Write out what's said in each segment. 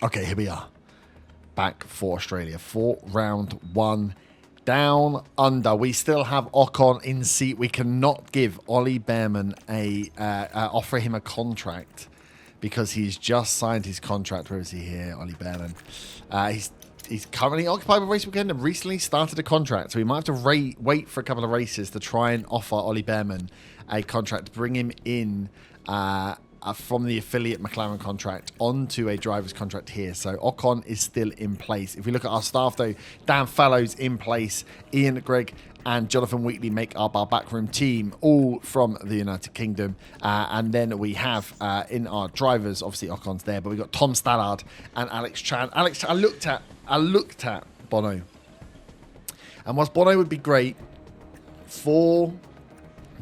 Okay, here we are. Back for Australia for round one. Down under. We still have Ocon in seat. We cannot give Ollie Behrman offer him a contract because he's just signed his contract. Where is he here? Ollie Behrman. He's currently occupied with race weekend and recently started a contract. So we might have to wait for a couple of races to try and offer Ollie Behrman a contract to bring him in from the affiliate McLaren contract onto a driver's contract here. So Ocon is still in place. If we look at our staff though, Dan Fallows in place, Ian, Greg and Jonathan Wheatley make up our backroom team, all from the United Kingdom. And then we have in our drivers, obviously Ocon's there, but we've got Tom Stallard and Alex Chan. I looked at Bono. And whilst Bono would be great for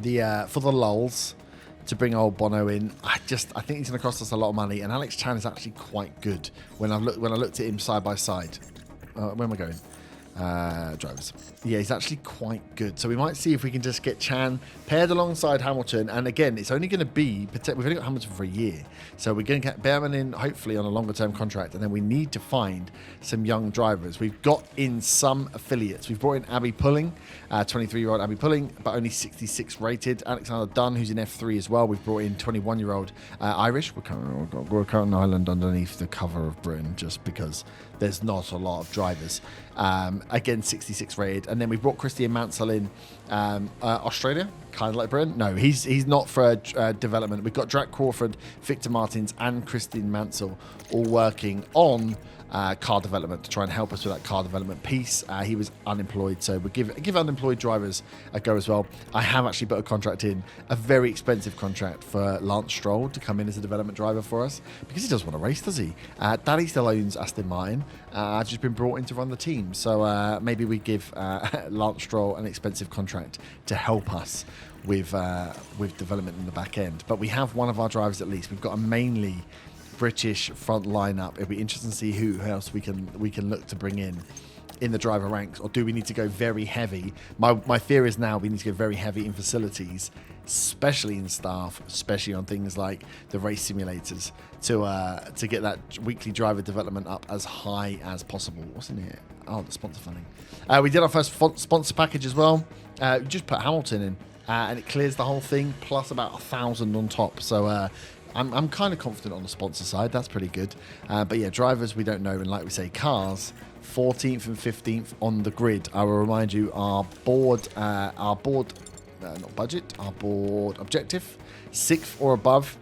the lulls, to bring old Bono in, I think he's going to cost us a lot of money. And Alex Chan is actually quite good when I looked at him side by side. Where am I going? Drivers. Yeah, he's actually quite good. So we might see if we can just get Chan paired alongside Hamilton. And again, it's only going to be, we've only got Hamilton for a year. So we're going to get Behrman in, hopefully, on a longer term contract. And then we need to find some young drivers. We've got in some affiliates. We've brought in Abby Pulling, 23-year-old Abby Pulling, but only 66 rated. Alexander Dunn, who's in F3 as well. We've brought in 21-year-old Irish. We're current Ireland underneath the cover of Britain just because there's not a lot of drivers. Again, 66 rated. And then we brought Christian Mansell in Australia, kind of like Britain. No, he's not for development. We've got Drac Crawford, Victor Martins, and Christian Mansell all working on car development to try and help us with that car development piece. He was unemployed, so we give unemployed drivers a go as well. I have actually put a contract in, a very expensive contract for Lance Stroll to come in as a development driver for us because he doesn't want to race, does he? Daddy still owns Aston Martin. I've just been brought in to run the team, so maybe we give Lance Stroll an expensive contract to help us with development in the back end. But we have one of our drivers at least. We've got a mainly British front lineup. It'll be interesting to see who else we can look to bring in the driver ranks, or do we need to go very heavy? My fear is now we need to go very heavy in facilities, especially in staff, especially on things like the race simulators, to get that weekly driver development up as high as possible. What's in here? Oh, the sponsor funding. We did our first sponsor package as well. We just put Hamilton in, and it clears the whole thing plus about 1,000 on top. So I'm kind of confident on the sponsor side. That's pretty good. But yeah, drivers we don't know, and like we say, cars 14th and 15th on the grid. I will remind you, our board objective 6th or above,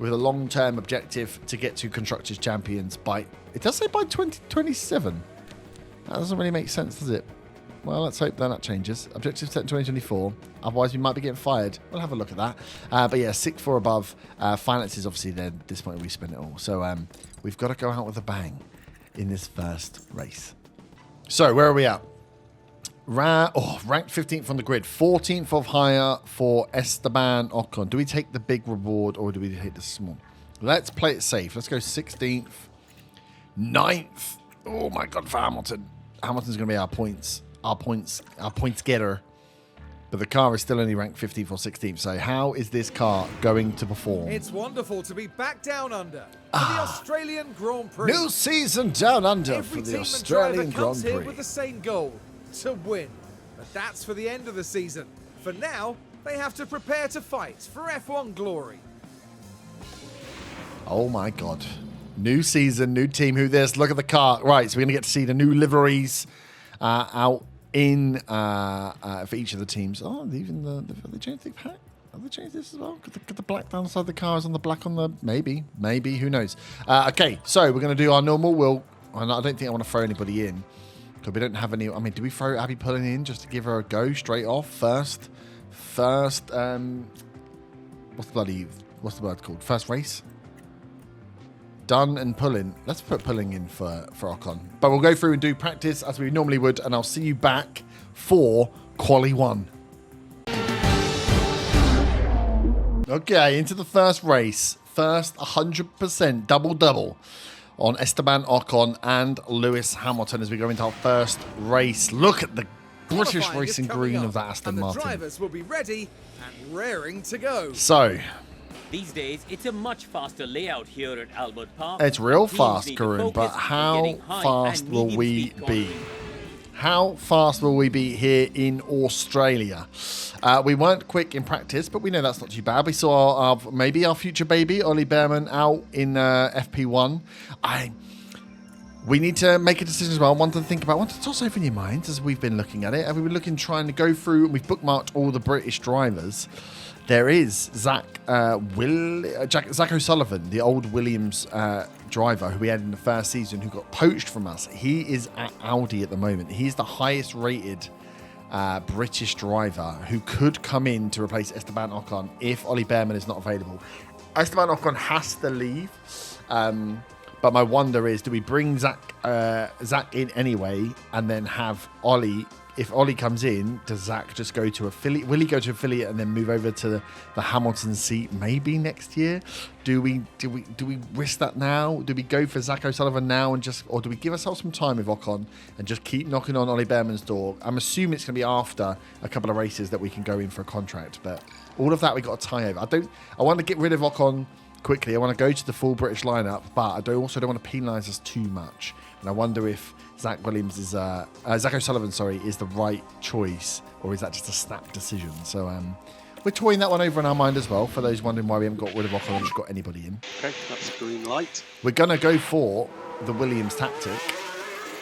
with a long-term objective to get to Constructors Champions by, it does say by 2027. That doesn't really make sense, does it? Well, let's hope that changes. Objective set in 2024. Otherwise, we might be getting fired. We'll have a look at that. But yeah, 6th or above. Finances, obviously, then at this point, we spend it all. So we've got to go out with a bang in this first race. So where are we at? Ranked 15th on the grid. 14th of hire for Esteban Ocon. Do we take the big reward or do we take the small? Let's play it safe. Let's go 16th. 9th. Oh, my God, for Hamilton. Hamilton's going to be our points getter, but the car is still only ranked 15th or 16th. So how is this car going to perform? It's wonderful to be back down under for the Australian Grand Prix. New season down under Every for the team Australian and driver comes Grand here Prix. with the same goal, to win. But that's for the end of the season. For now, they have to prepare to fight for F1 glory. Oh my God. New season, new team. Who this? Look at the car. Right, so we're going to get to see the new liveries out in for each of the teams. Oh, even have they changed the pack? Have they changed this as well? Could the black down the side of the car is on the black on the... Maybe. Who knows? Okay, so we're going to do our normal. I don't think I want to throw anybody in because we don't have any... I mean, do we throw Abby Pulling in just to give her a go straight off? First, what's the word called? First race? Dunn and Pulling. Let's put Pulling in for Ocon. But we'll go through and do practice as we normally would, and I'll see you back for Quali 1. Okay, into the first race. First 100% double on Esteban Ocon and Lewis Hamilton as we go into our first race. Look at the British racing green of that Aston Martin. The drivers will be ready and raring to go. So, These days, it's a much faster layout here at Albert Park. It's real Teams fast, need to Karun, but focus on how getting high fast and will medium we speed be? cornering. How fast will we be here in Australia? We weren't quick in practice, but we know that's not too bad. We saw maybe our future baby, Ollie Behrman, out in FP1. We need to make a decision as well. One to think about, one to toss over in your minds as we've been looking at it. Have we been looking, trying to go through, and we've bookmarked all the British drivers. There is Zach O'Sullivan, the old Williams driver who we had in the first season, who got poached from us. He is at Audi at the moment. He's the highest rated British driver who could come in to replace Esteban Ocon if Ollie Behrman is not available. Esteban Ocon has to leave. But my wonder is, do we bring Zach in anyway and then have Ollie? If Ollie comes in, does Zach just go to affiliate? Will he go to affiliate and then move over to the Hamilton seat maybe next year? Do we risk that now? Do we go for Zach O'Sullivan now or do we give ourselves some time with Ocon and just keep knocking on Ollie Behrman's door? I'm assuming it's going to be after a couple of races that we can go in for a contract, but all of that we got to tie over. I want to get rid of Ocon quickly. I want to go to the full British lineup, but I don't want to penalise us too much. And I wonder if Zach O'Sullivan, is the right choice, or is that just a snap decision? So we're toying that one over in our mind as well. For those wondering why we haven't got rid of Ocon and just got anybody in. Okay, that's green light. We're gonna go for the Williams tactic.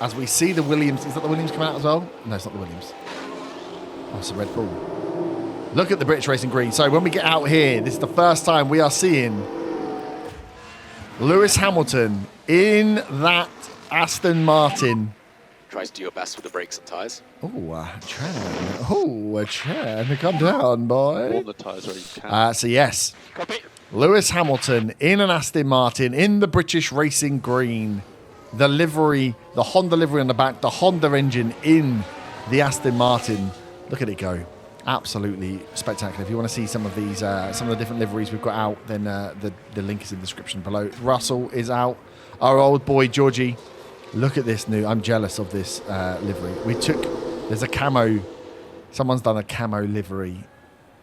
As we see the Williams, is that the Williams coming out as well? No, it's not the Williams. Oh, it's a Red Bull. Look at the British Racing Green. So when we get out here, this is the first time we are seeing Lewis Hamilton in that Aston Martin. Tries to do your best with the brakes and tyres. Chan, come down, boy. All the tyres where you can. So yes, Copy. Lewis Hamilton in an Aston Martin in the British Racing Green. The livery, the Honda livery on the back, the Honda engine in the Aston Martin. Look at it go. Absolutely spectacular. If you want to see some of these, some of the different liveries we've got out, then the link is in the description below. Russell is out. Our old boy Georgie. Look at this new. I'm jealous of this livery. There's a camo. Someone's done a camo livery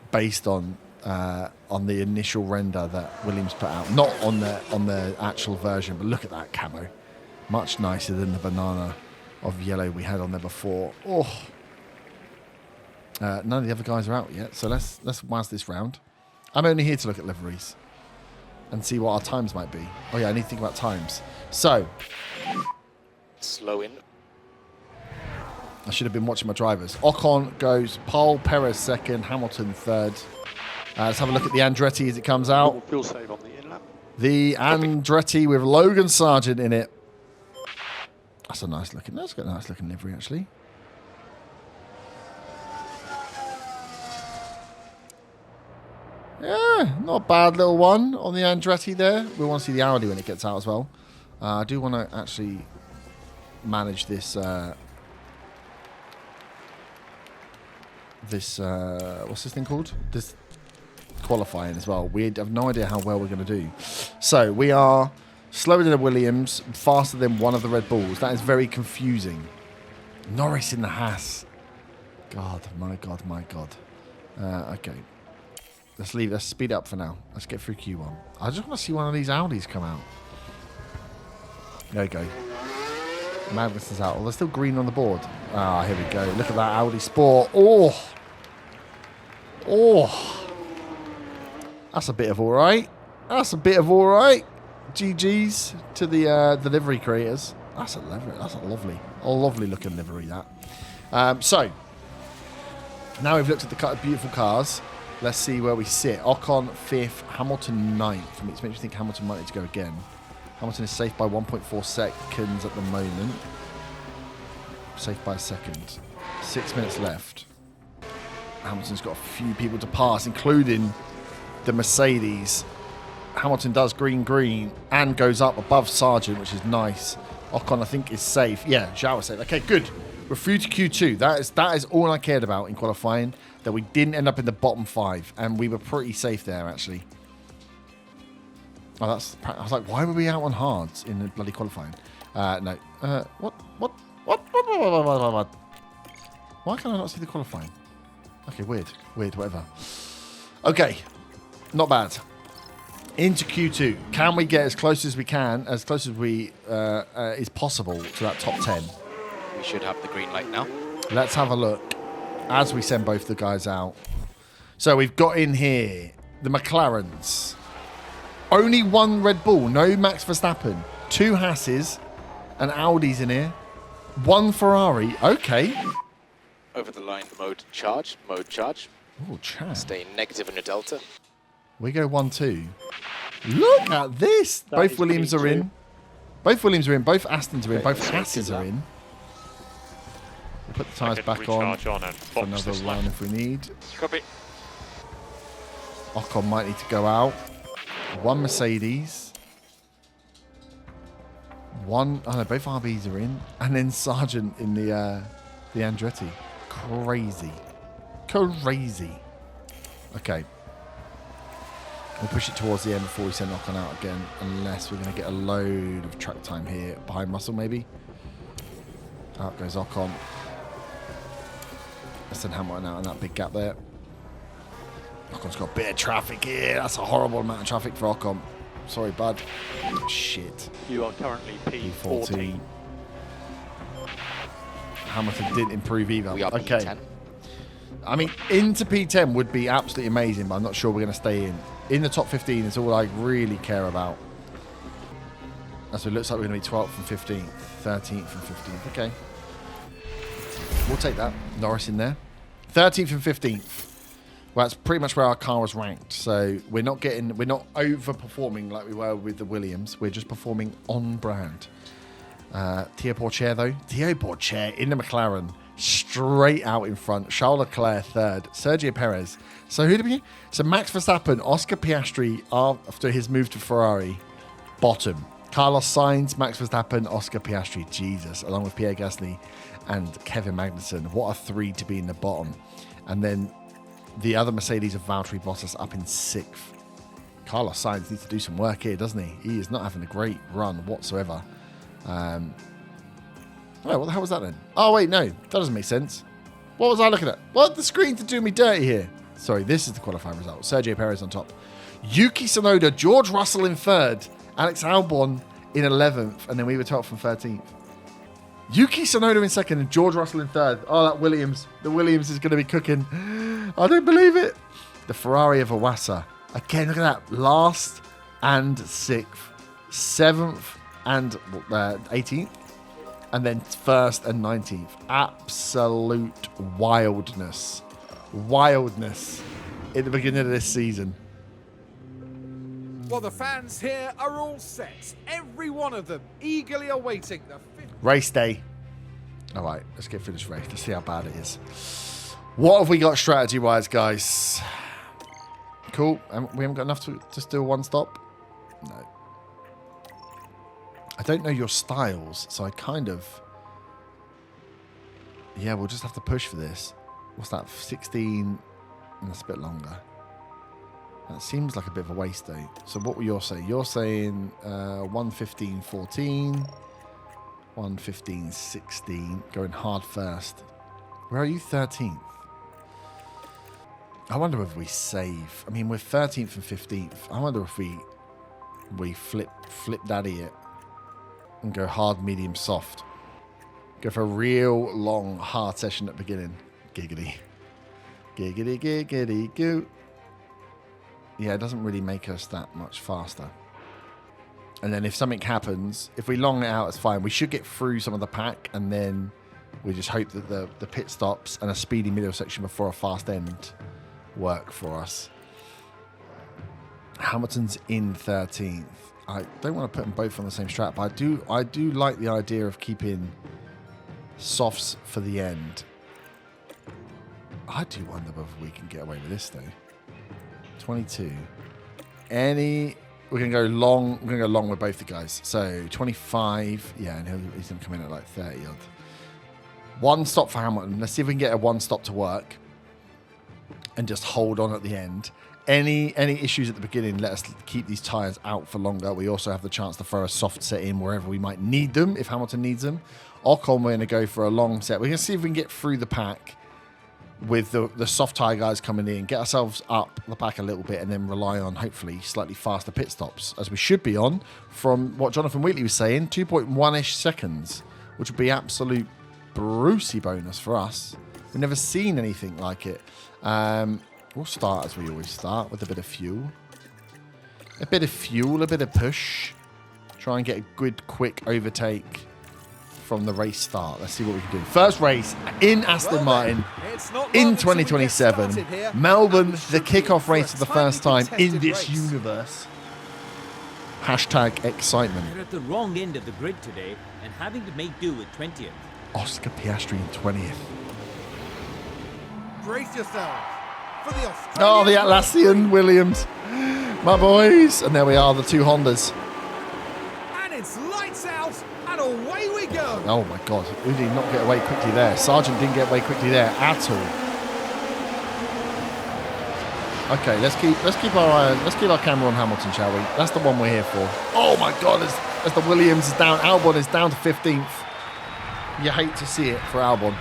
based on the initial render that Williams put out, not on the actual version. But look at that camo. Much nicer than the banana of yellow we had on there before. Oh. None of the other guys are out yet, so let's waz this round. I'm only here to look at liveries and see what our times might be. Oh yeah, I need to think about times. So, Slow in. I should have been watching my drivers. Ocon goes pole, Perez second, Hamilton third. Let's have a look at the Andretti as it comes out. Fuel save on the in-lap. The Andretti with Logan Sargent in it. That's a nice looking livery actually. Yeah, not a bad little one on the Andretti there. We want to see the Audi when it gets out as well. I do want to actually manage this. What's this thing called? This qualifying as well. We have no idea how well we're going to do. So we are slower than the Williams, faster than one of the Red Bulls. That is very confusing. Norris in the Haas. God, my God, my God. Okay. Let's speed up for now. Let's get through Q1. I just want to see one of these Audis come out. There we go. Magnus is out. Oh, there's still green on the board. Ah, here we go. Look at that Audi Sport. Oh. That's a bit of all right. GG's to the livery creators. That's a lovely looking livery, that. So, now we've looked at the beautiful cars. Let's see where we sit. Ocon 5th, Hamilton 9th. Which makes me think Hamilton might need to go again. Hamilton is safe by 1.4 seconds at the moment. Safe by a second. 6 minutes left. Hamilton's got a few people to pass, including the Mercedes. Hamilton does green and goes up above Sargent, which is nice. Ocon, I think, is safe. Yeah, Zhao is safe. Okay, good. We're through to Q2. That is all I cared about in qualifying, that we didn't end up in the bottom 5, and we were pretty safe there, actually. Oh, I was like, why were we out on hards in the bloody qualifying? No. What? Why can I not see the qualifying? Okay, weird, whatever. Okay, not bad. Into Q2. Can we get as close as we can, as close as we is possible to that top 10? We should have the green light now. Let's have a look as we send both the guys out. So we've got in here the McLarens. Only one Red Bull, no Max Verstappen. 2 Hasses, an Audi's in here. 1 Ferrari. Okay. Over the line, mode charge. Oh, chat. Stay negative in a delta. We go 1-2. Look at this. Both Williams are in. Both Williams are in. Both Astons are in. Both Hasses are in. We'll put the tyres back on for another run if we need. Copy. Ocon might need to go out. 1 Mercedes. 1. Oh no, both RBs are in. And then Sargent in the Andretti. Crazy. Okay. We'll push it towards the end before we send Ocon out again, unless we're going to get a load of track time here. Behind Russell, maybe. Out goes Ocon. Let's send Hamilton out in that big gap there. Ocon's got a bit of traffic here. That's a horrible amount of traffic for Ocon. Sorry, bud. Shit. You are currently P14. Hamilton didn't improve either. We are okay. P10. I mean, into P10 would be absolutely amazing, but I'm not sure we're going to stay in. In the top 15 is all I really care about. So it looks like we're going to be 12th and 15th, 13th and 15th. Okay. We'll take that. Norris in there. 13th and 15th. Well, that's pretty much where our car was ranked. So we're not overperforming like we were with the Williams. We're just performing on brand. Théo Pourchaire, though. Théo Pourchaire in the McLaren. Straight out in front. Charles Leclerc third. Sergio Perez. So who did we? So Max Verstappen, Oscar Piastri after his move to Ferrari, bottom. Carlos Sainz, Max Verstappen, Oscar Piastri. Jesus, along with Pierre Gasly and Kevin Magnussen. What a 3 to be in the bottom. And then the other Mercedes of Valtteri Bottas up in 6th. Carlos Sainz needs to do some work here, doesn't he? He is not having a great run whatsoever. Wait, what the hell was that then? Oh, wait, no. That doesn't make sense. What was I looking at? What? The screen to do me dirty here. Sorry, this is the qualifying result. Sergio Perez on top. Yuki Tsunoda, George Russell in 3rd. Alex Albon in 11th. And then we were 12th and 13th. Yuki Tsunoda in 2nd and George Russell in 3rd. Oh, that Williams. The Williams is going to be cooking. I don't believe it. The Ferrari of Iwasa. Again, look at that. Last and 6th. 7th and 18th. And then 1st and 19th. Absolute wildness. Wildness in the beginning of this season. Well, the fans here are all set. Every one of them eagerly awaiting the race day. All right, let's get through this race. Let's see how bad it is. What have we got strategy-wise, guys? Cool. We haven't got enough to just do a one stop? No. I don't know your styles, so I kind of... Yeah, we'll just have to push for this. What's that? 16... That's a bit longer. That seems like a bit of a waste, though. So what will you say? You're saying 1:15:14, 1:15:16, going hard first. Where are you? 13th. I wonder if we save. I mean, we're 13th and 15th. I wonder if we flip daddy it and go hard, medium, soft. Go for a real long, hard session at the beginning. Giggity. Giggity, giggity, goo. Yeah, it doesn't really make us that much faster. And then if something happens, if we long it out, it's fine. We should get through some of the pack, and then we just hope that the pit stops and a speedy middle section before a fast end work for us. Hamilton's in 13th. I don't want to put them both on the same strap, but I do like the idea of keeping softs for the end. I do wonder whether we can get away with this though. 22. We're gonna go long. We're gonna go long with both the guys. So 25. Yeah, and he's gonna come in at like 30 odd. One stop for Hamilton. Let's see if we can get a one stop to work, and just hold on at the end. Any issues at the beginning, let us keep these tyres out for longer. We also have the chance to throw a soft set in wherever we might need them, if Hamilton needs them. Ocon, we're going to go for a long set. We're going to see if we can get through the pack with the soft tyre guys coming in, get ourselves up the back a little bit, and then rely on hopefully slightly faster pit stops, as we should be on from what Jonathan Wheatley was saying, 2.1-ish seconds, which would be absolute Brucey bonus for us. We've never seen anything like it. We'll start as we always start, with a bit of fuel. A bit of fuel, a bit of push. Try and get a good, quick overtake from the race start. Let's see what we can do. First race in Aston Martin in 2027. Melbourne, the kickoff race for the first time in this universe. Hashtag excitement. You're at the wrong end of the grid today and having to make do with 20th. Oscar Piastri in 20th. Brace yourself for the Australian. Oh, the Atlassian Williams. My boys. And there we are, the two Hondas. And it's lights out, and away we go. Oh my God, who did not get away quickly there? Sargent didn't get away quickly there at all. Okay, let's keep our camera on Hamilton, shall we? That's the one we're here for. Oh my God, as the Williams is down, Albon is down to 15th. You hate to see it for Albon,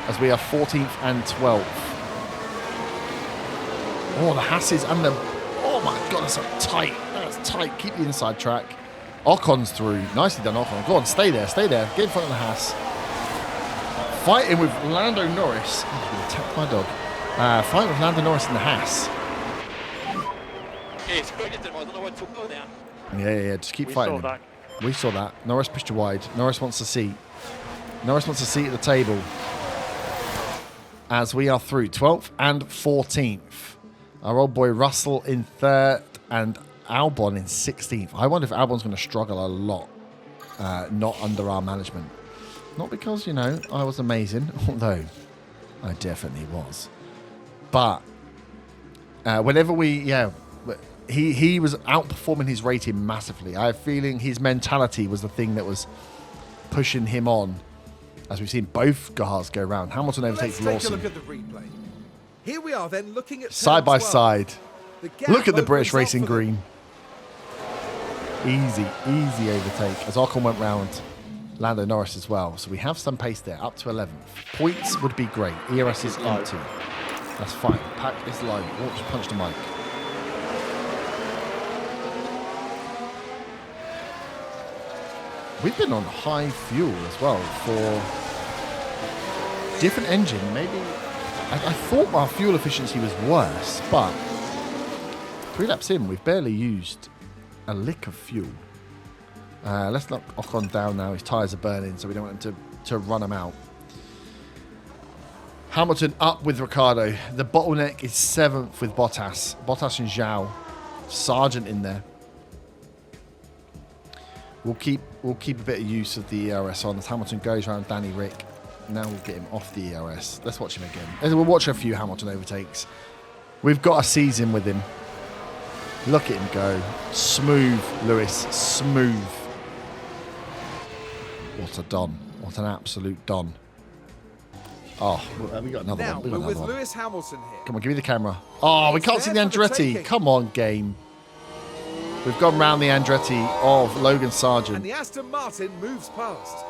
as we are 14th and 12th. Oh, the Hasses and the... Oh my God, that's tight. That's tight. Keep the inside track. Ocon's through. Nicely done, Ocon. Go on, stay there, stay there. Get in front of the Haas. Fighting with Lando Norris. Oh, I'm going to attack my dog. Fighting with Lando Norris in the Haas. Yeah. Just keep fighting. We saw that. Norris pushed you wide. Norris wants a seat. Norris wants a seat at the table. As we are through 12th and 14th. Our old boy Russell in 3rd and Albon in 16th. I wonder if Albon's going to struggle a lot, not under our management. Not because, you know, I was amazing, although I definitely was. But whenever he was outperforming his rating massively. I have a feeling his mentality was the thing that was pushing him on, as we've seen both cars go round. Hamilton overtakes Lawson. Let's take a look at the replay. Here we are then looking at side by 12. side. Look at the British opens up racing for them. green. Easy overtake as Ocon went round Lando Norris as well. So we have some pace there, up to 11th. Points would be great. ERS is empty. That's fine. Pack is low. Oh, just punched the mic. We've been on high fuel as well for different engine. Maybe I thought our fuel efficiency was worse, but 3 laps in, we've barely used a lick of fuel. Let's knock Ocon down now. His tyres are burning, so we don't want him to run him out. Hamilton up with Ricciardo. The bottleneck is 7th with Bottas. Bottas and Zhao. Sargent in there. We'll keep a bit of use of the ERS on as Hamilton goes around Danny Rick. Now we'll get him off the ERS. Let's watch him again. We'll watch a few Hamilton overtakes. We've got a season with him. Look at him go. Smooth, Lewis. Smooth. What a don. What an absolute don. Oh, we got another now, one. we're with Lewis Hamilton here. Come on, give me the camera. Oh, we can't see the Andretti. Come on, game. We've gone round the Andretti of Logan Sargent. And the Aston Martin moves past.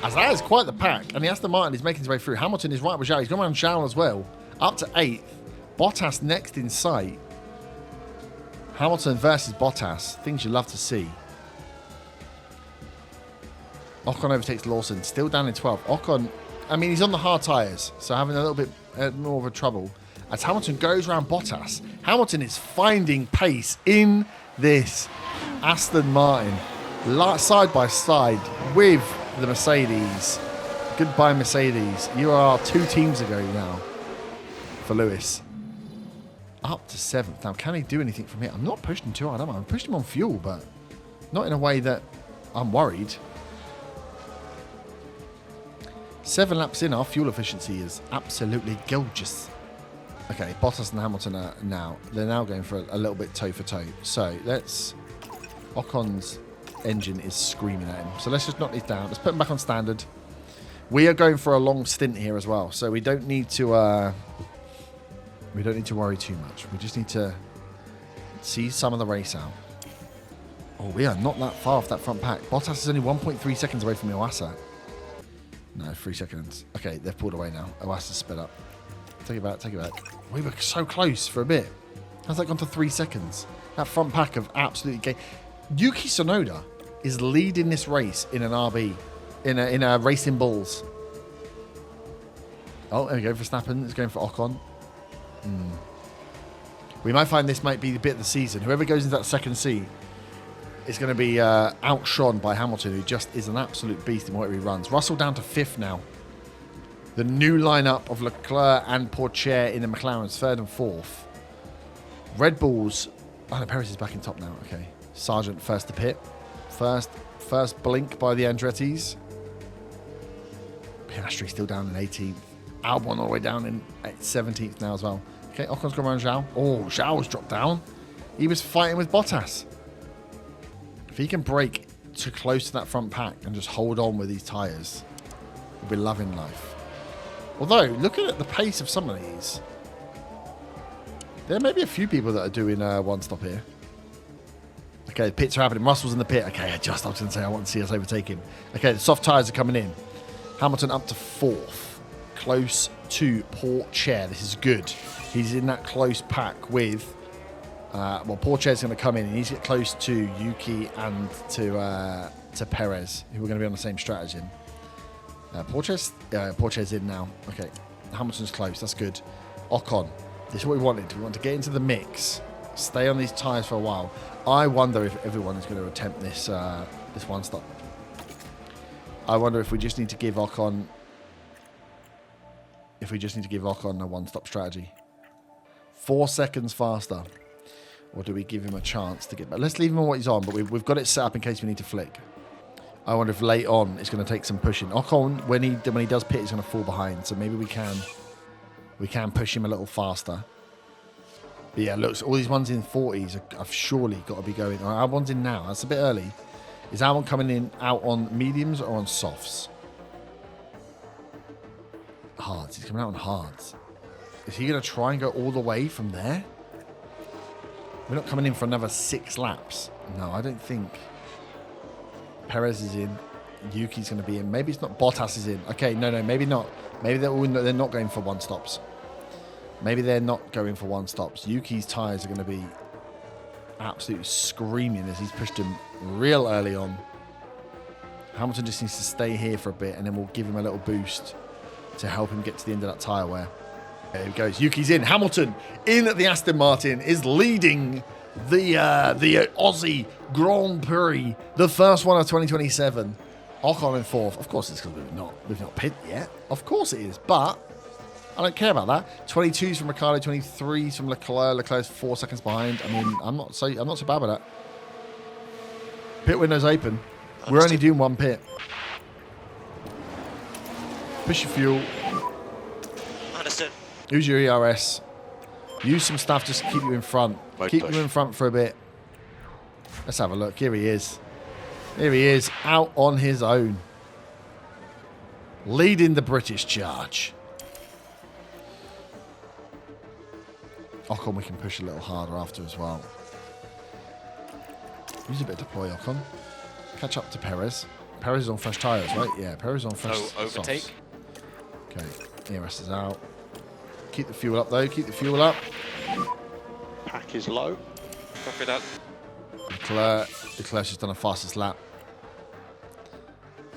As that is quite the pack. And the Aston Martin is making his way through. Hamilton is right with Zhao. He's gone around Zhao as well. Up to 8th. Bottas next in sight. Hamilton versus Bottas. Things you love to see. Ocon overtakes Lawson. Still down in 12th. Ocon, I mean, he's on the hard tyres. So having a little bit more of a trouble. As Hamilton goes around Bottas. Hamilton is finding pace in this Aston Martin. Side by side with the Mercedes. Goodbye, Mercedes. You are 2 teams ago now for Lewis. Up to 7th. Now, can he do anything from here? I'm not pushing him too hard, am I? I'm pushing him on fuel, but not in a way that I'm worried. 7 laps in, our fuel efficiency is absolutely gorgeous. Okay, Bottas and Hamilton are now. They're now going for a little bit toe for toe. So let's... Ocon's engine is screaming at him. So let's just knock these down. Let's put them back on standard. We are going for a long stint here as well. So we don't need to... we don't need to worry too much. We just need to see some of the race out. Oh, we are not that far off that front pack. Bottas is only 1.3 seconds away from Iwasa. No, 3 seconds. Okay, they've pulled away now. Oh, has to sped up. Take it back, take it back. We were so close for a bit. How's that gone to 3 seconds? That front pack of absolutely gay. Yuki Tsunoda is leading this race in an RB, in a Racing Bulls. Oh, there we go. Verstappen is going for Ocon. We might find this might be the bit of the season. Whoever goes into that second seat is going to be outshone by Hamilton, who just is an absolute beast in whatever he runs. Russell down to 5th now. The new lineup of Leclerc and Pourchaire in the McLarens, 3rd and 4th. Red Bulls. Oh, no, Perez is back in top now. Okay. Sargent first to pit. First blink by the Andrettis. Piastri still down in 18th. Albon all the way down in 17th now as well. Okay, Ocon's gone around Zhao. Oh, Zhao's dropped down. He was fighting with Bottas. If he can break too close to that front pack and just hold on with these tyres, he'll be loving life. Although, looking at the pace of some of these, there may be a few people that are doing one stop here. Okay, the pits are happening. Russell's in the pit. Okay, I was going to say I want to see us overtake him. Okay, the soft tyres are coming in. Hamilton up to 4th. Close to Pourchaire. This is good. He's in that close pack with... Pourchaire's going to come in. He needs to get close to Yuki and to Perez, who are going to be on the same strategy. Pourchaire's in now. Okay, Hamilton's close. That's good. Ocon. This is what we wanted. We want to get into the mix. Stay on these tyres for a while. I wonder if everyone is going to attempt this this one stop. I wonder if we just need to give Ocon... If we just need to give Ocon a one-stop strategy. 4 seconds faster. Or do we give him a chance to get back? Let's leave him on what he's on, but we've got it set up in case we need to flick. I wonder if late on it's going to take some pushing. Ocon, when he does pit, he's going to fall behind. So maybe we can push him a little faster. But yeah, look, all these ones in 40s have surely got to be going. Our one's in now. That's a bit early. Is our one coming in out on mediums or on softs? Hards. He's coming out on hards. Is he going to try and go all the way from there? We're not coming in for another 6 laps. No, I don't think. Perez is in. Yuki's going to be in. Maybe it's not. Bottas is in. Okay, no, maybe not. Maybe they're not going for one stops. Maybe they're not going for one stops. Yuki's tyres are going to be absolutely screaming as he's pushed him real early on. Hamilton just needs to stay here for a bit and then we'll give him a little boost to help him get to the end of that tyre wear. There he goes. Yuki's in. Hamilton in at the Aston Martin is leading the Aussie Grand Prix, the first one of 2027. Ocon in 4th. Of course it's because we've not pit yet. Of course it is, but I don't care about that. 22's from Ricciardo, 23's from Leclerc. Leclerc's 4 seconds behind. I mean, I'm not so bad with that. Pit window's open. We're only doing one pit. Push your fuel. Understood. Use your ERS. Use some stuff just to keep you in front. Keep you in front for a bit. Let's have a look. Here he is. Here he is, out on his own. Leading the British charge. Ocon we can push a little harder after as well. Use a bit of deploy, Ocon. Catch up to Perez. Perez is on fresh tyres, right? Yeah, Perez is on fresh No overtake. softs. Okay, ERS is out. Keep the fuel up though, keep the fuel up. Pack is low. Copy that. Leclerc's just done a fastest lap.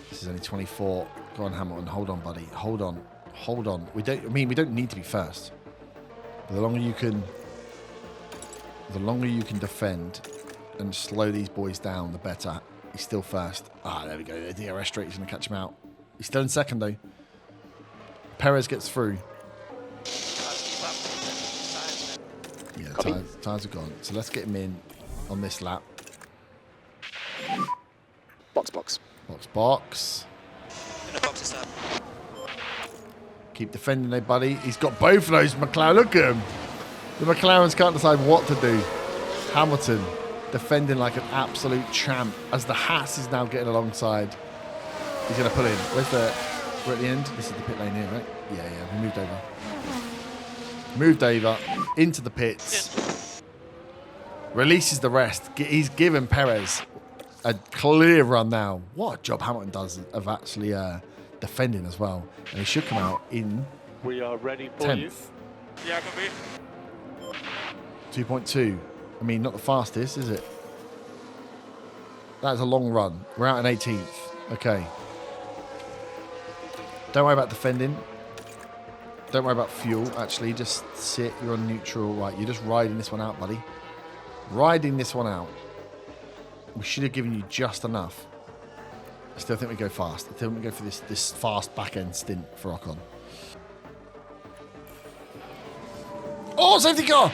This is only 24. Go on, Hamilton. Hold on, buddy. Hold on. Hold on. We don't need to be first. But the longer you can defend and slow these boys down, the better. He's still first. Ah, there we go. The DRS straight is going to catch him out. He's still in second though. Perez gets through. Yeah, tyres are gone. So let's get him in on this lap. Box. Box. In the box is up. Keep defending there, buddy. He's got both of those McLaren. Look at him. The McLarens can't decide what to do. Hamilton defending like an absolute champ as the Haas is now getting alongside. He's going to pull in. We're at the end. This is the pit lane here, right? Yeah. We moved over into the pits. Releases the rest. He's given Perez a clear run now. What a job Hamilton does of actually defending as well. And he should come out in We are ready for you. 10th. Yeah, copy. 2.2. I mean, not the fastest, is it? That's a long run. We're out in 18th. Okay. Don't worry about defending. Don't worry about fuel, actually. Just sit. You're on neutral. Right, you're just riding this one out, buddy. Riding this one out. We should have given you just enough. I still think we go fast. I think we go for this fast back-end stint for Ocon. Oh, safety car!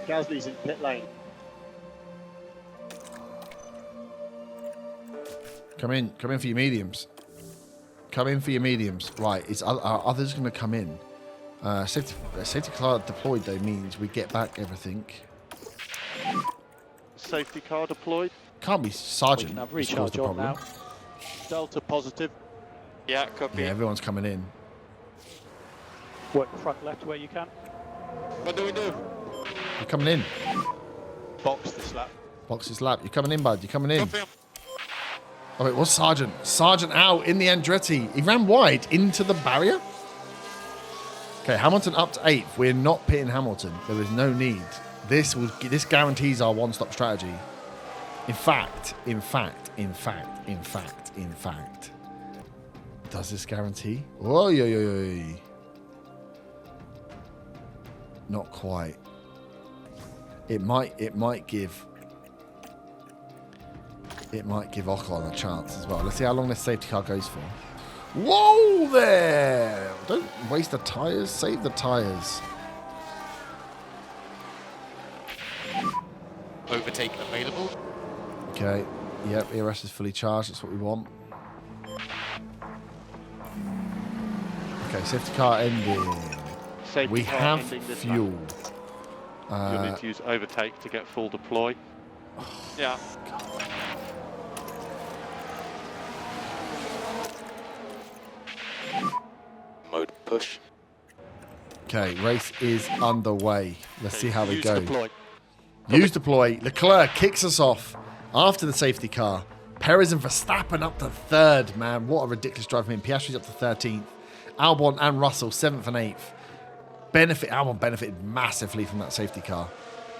Gasly's in pit lane. Come in for your mediums. Come in for your mediums. Right, are others going to come in? Safety car deployed, though, means we get back everything. Safety car deployed. Can't be Sergeant. We can have which caused recharge the on problem. now. Delta positive. Yeah, copy. Yeah, everyone's coming in. Work front left where you can. What do we do? You're coming in. Box this lap. Box his lap. You're coming in, bud. You're coming in. Copy. Oh, it was Sergeant. Sergeant out in the Andretti. He ran wide into the barrier. Okay, Hamilton up to 8th. We're not pitting Hamilton. There is no need. This guarantees our one-stop strategy. In fact. Does this guarantee? Oh, yo. Not quite. It might give Ocon a chance as well. Let's see how long this safety car goes for. Whoa there! Don't waste the tyres. Save the tyres. Overtake available. Okay. Yep, ERS is fully charged. That's what we want. Okay, safety car ending. Safety We car have ending this fuel. lap. You'll need to use overtake to get full deploy. Yeah. Mode push. Okay, race is underway. Let's see how we Use go. deploy. Use deploy. Leclerc kicks us off after the safety car. Perez and Verstappen up to 3rd, man. What a ridiculous drive from him. Piastri's up to 13th. Albon and Russell 7th and 8th. Albon benefited massively from that safety car.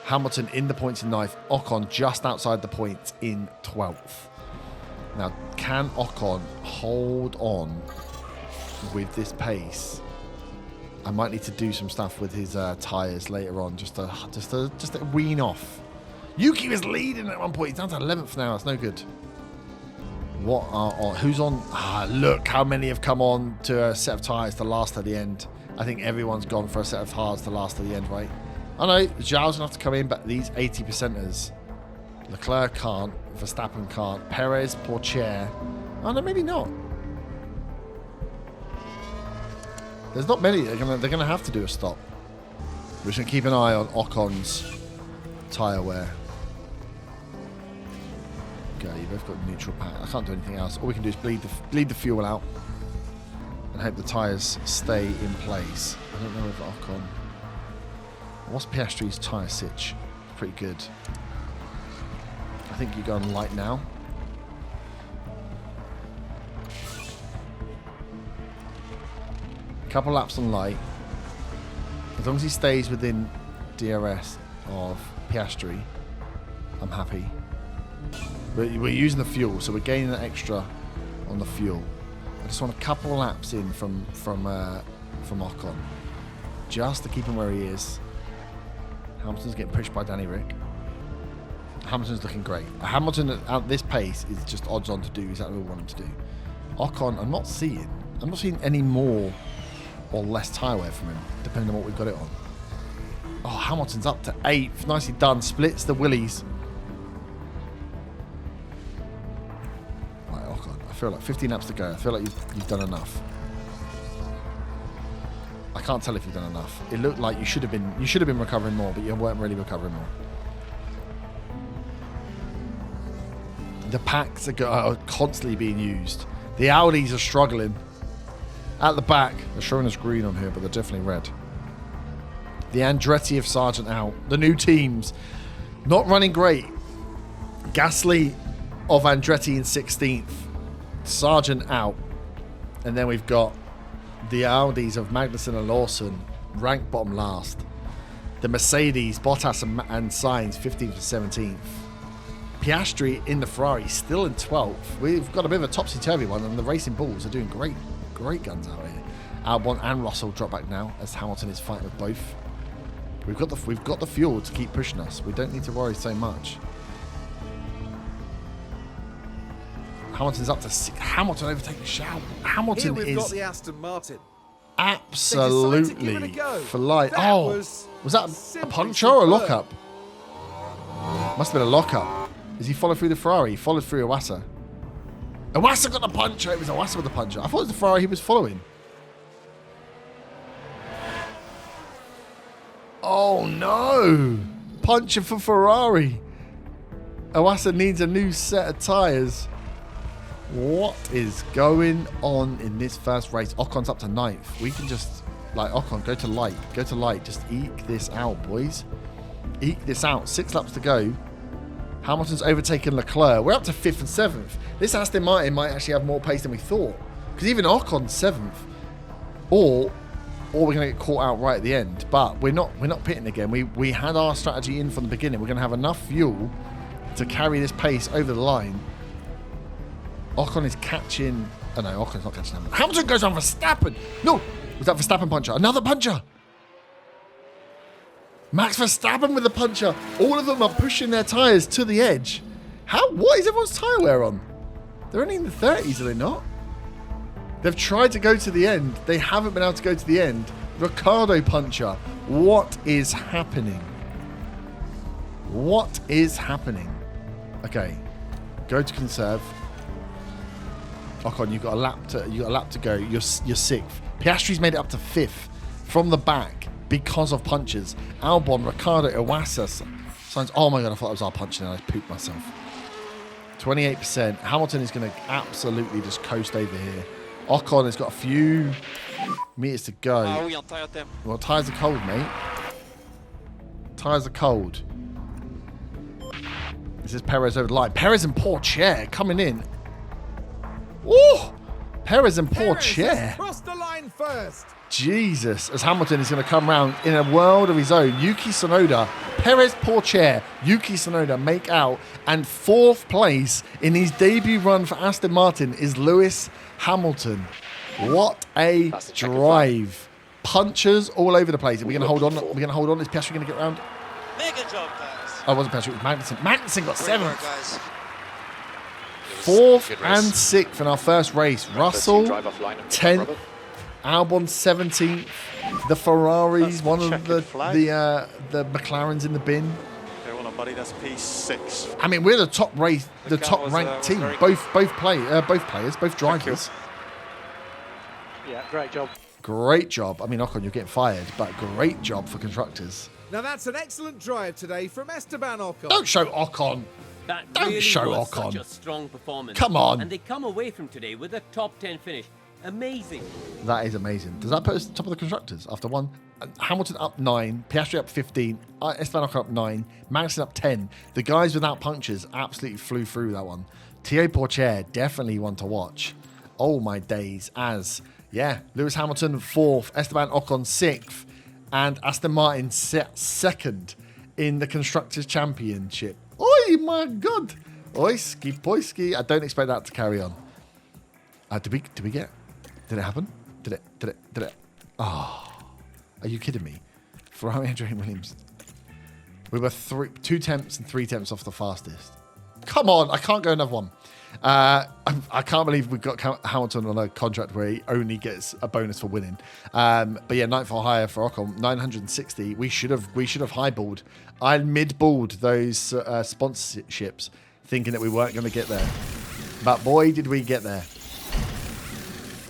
Hamilton in the points in 9th. Ocon just outside the points in 12th. Now, can Ocon hold on with this pace? I might need to do some stuff with his tyres later on, just to wean off. Yuki was leading at one point. He's down to 11th now. That's no good. Who's on? Look how many have come on to a set of tyres to last at the end. I think everyone's gone for a set of hards to last at the end, right? I know Zhao's going to have to come in, but these 80%ers, Leclerc can't, Verstappen can't, Perez, Pourchaire. Oh no, maybe not. There's not many. They're gonna have to do a stop. We're just gonna keep an eye on Ocon's tyre wear. Okay, you both got neutral pack. I can't do anything else. All we can do is bleed the fuel out and hope the tyres stay in place. I don't know if Ocon. What's Piastri's tyre sitch? Pretty good. I think you go on light now. Couple laps on light. As long as he stays within DRS of Piastri, I'm happy. We're using the fuel, so we're gaining that extra on the fuel. I just want a couple laps in from Ocon, just to keep him where he is. Hamilton's getting pushed by Danny Rick. Hamilton's looking great. Hamilton at this pace is just odds on to do exactly what we want him to do. Ocon, I'm not seeing any more or less tyre wear from him, depending on what we've got it on. Oh, Hamilton's up to 8th. Nicely done. Splits the willies. Right, Ocon. I feel like 15 laps to go. I feel like you've done enough. I can't tell if you've done enough. It looked like you should have been recovering more, but you weren't really recovering more. The packs are constantly being used. The Audis are struggling. At the back, they're showing us green on here, but they're definitely red. The Andretti of Sargent out. The new teams not running great. Gasly of Andretti in 16th. Sargent out. And then we've got the Audis of Magnussen and Lawson, ranked bottom last. The Mercedes, Bottas and Sainz, 15th and 17th. Piastri in the Ferrari, still in 12th. We've got a bit of a topsy-turvy one, and the Racing Bulls are doing great guns out here. Albon and Russell drop back now, as Hamilton is fighting with both. We've got the fuel to keep pushing us. We don't need to worry so much. Hamilton's up to 6. Hamilton overtaking Shaw. Hamilton Here we've got is the Aston Martin. absolutely They decided to give it a go. for life. That Oh, was that a simply puncture or a superb. lockup? Must have been a lockup. Does he follow through the Ferrari? He followed through Iwasa. Iwasa got the puncher. It was Iwasa with the puncher. I thought it was the Ferrari he was following. Oh no! Puncher for Ferrari. Iwasa needs a new set of tyres. What is going on in this first race? Ocon's up to 9th. We can just, like, Ocon, go to light. Go to light. Just eke this out, boys. Eke this out. 6 laps to go. Hamilton's overtaken Leclerc. We're up to 5th and 7th. This Aston Martin might actually have more pace than we thought. Because even Ocon's 7th. Or we're going to get caught out right at the end. But we're not pitting again. We had our strategy in from the beginning. We're going to have enough fuel to carry this pace over the line. Ocon is catching... Oh no, Ocon's not catching Hamilton. Hamilton goes on Verstappen. No! Was that Verstappen puncher? Another puncher! Max Verstappen with the puncher. All of them are pushing their tyres to the edge. What is everyone's tyre wear on? They're only in the 30s, are they not? They've tried to go to the end. They haven't been able to go to the end. Ricciardo puncher. What is happening? What is happening? Okay. Go to conserve. Ocon, you've got a lap to go. You're 6th. Piastri's made it up to 5th from the back because of punches. Albon, Ricciardo, Iwasa, Sainz. Oh my god, I thought it was our punch and I pooped myself. 28%. Hamilton is going to absolutely just coast over here. Ocon has got a few meters to go. we on tire them. Well, tyres are cold, mate. Tyres are cold. This is Perez over the line. Perez and poor chair coming in. Oh, Perez and poor Perez chair. has crossed the line first. Jesus, as Hamilton is going to come round in a world of his own. Yuki Tsunoda, Perez, poor chair, Yuki Tsunoda make out, and 4th place in his debut run for Aston Martin is Lewis Hamilton. What a drive! Punches all over the place. Are we going to hold on? We're going to hold on. Is Piastri going to get round? Mega job, guys. Oh, it wasn't Piastri. It was Magnussen. Magnussen got Great 7th. work, guys. 4th Good race. and 6th in our first race. Russell, 10th. Albon 17th. The Ferraris, one of the McLarens in the bin. They want to muddy that's P6. I mean, we're the top race, the car top was, ranked team. very Both players, both drivers. Yeah, great job. Great job. I mean, Ocon, you're getting fired, but great job for constructors. Now that's an excellent drive today from Esteban Ocon. Don't show Ocon. That Don't really show was Ocon. such a strong performance. Come on. And they come away from today with a top 10 finish. Amazing. That is amazing. Does that put us top of the constructors after one? Hamilton up 9, Piastri up 15, Esteban Ocon up 9, Magnussen up 10. The guys without punctures absolutely flew through that one. Thibaut Pourchaire, definitely one to watch. Oh my days. Lewis Hamilton 4th, Esteban Ocon 6th, and Aston Martin 2nd in the Constructors' Championship. Oh my god. Oiski poiski. I don't expect that to carry on. Did it happen? Did it? Oh, are you kidding me? Ferrari and Adrian Williams. We were 2 tenths and 3 tenths off the fastest. Come on, I can't go another one. I can't believe we've got Hamilton on a contract where he only gets a bonus for winning. But yeah, 9th or higher for Ocon, 960. We should have highballed. I mid-balled those sponsorships, thinking that we weren't going to get there. But boy, did we get there.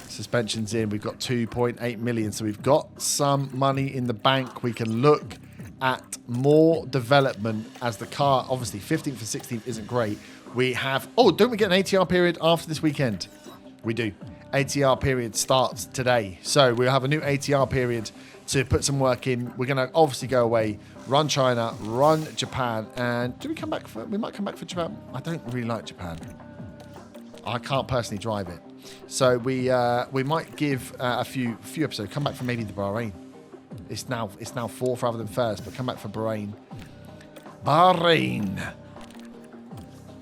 Suspensions in. We've got 2.8 million, so we've got some money in the bank. We can look at more development as the car, obviously 15th and 16th isn't great. We have, don't we get an ATR period after this weekend? We do. ATR period starts today. So we'll have a new ATR period to put some work in. We're going to obviously go away, run China, run Japan, and we might come back for Japan. I don't really like Japan. I can't personally drive it. So we might give a few episodes. Come back for maybe the Bahrain. It's now fourth rather than first, but come back for Bahrain. Bahrain.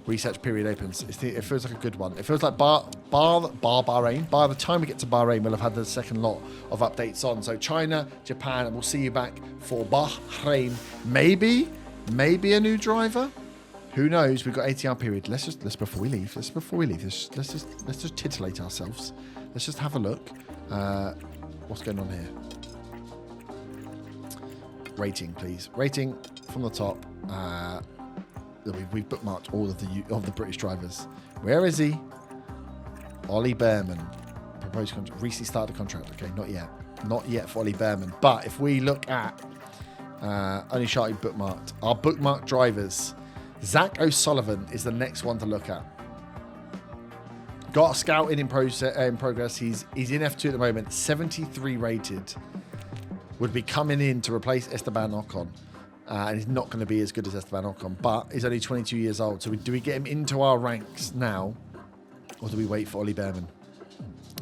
Research period opens. It feels like a good one. It feels like Bahrain. By the time we get to Bahrain, we'll have had the second lot of updates on. So China, Japan, and we'll see you back for Bahrain. Maybe a new driver. Who knows? We've got ATR period. Let's before we leave. Let's just titillate ourselves. Let's just have a look. What's going on here? Rating, please. Rating from the top. We've bookmarked all of the British drivers. Where is he? Ollie Behrman. Proposed contract. Recently started the contract. Okay, not yet. Not yet for Ollie Behrman. But if we look at only Sharty bookmarked. Our bookmarked drivers. Zach O'Sullivan is the next one to look at. Got a scouting in progress. He's in F2 at the moment. 73 rated. Would be coming in to replace Esteban Ocon. And he's not going to be as good as Esteban Ocon, but he's only 22 years old. So do we get him into our ranks now, or do we wait for Ollie Behrman?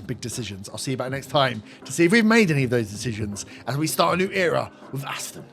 Big decisions. I'll see you back next time to see if we've made any of those decisions as we start a new era with Aston.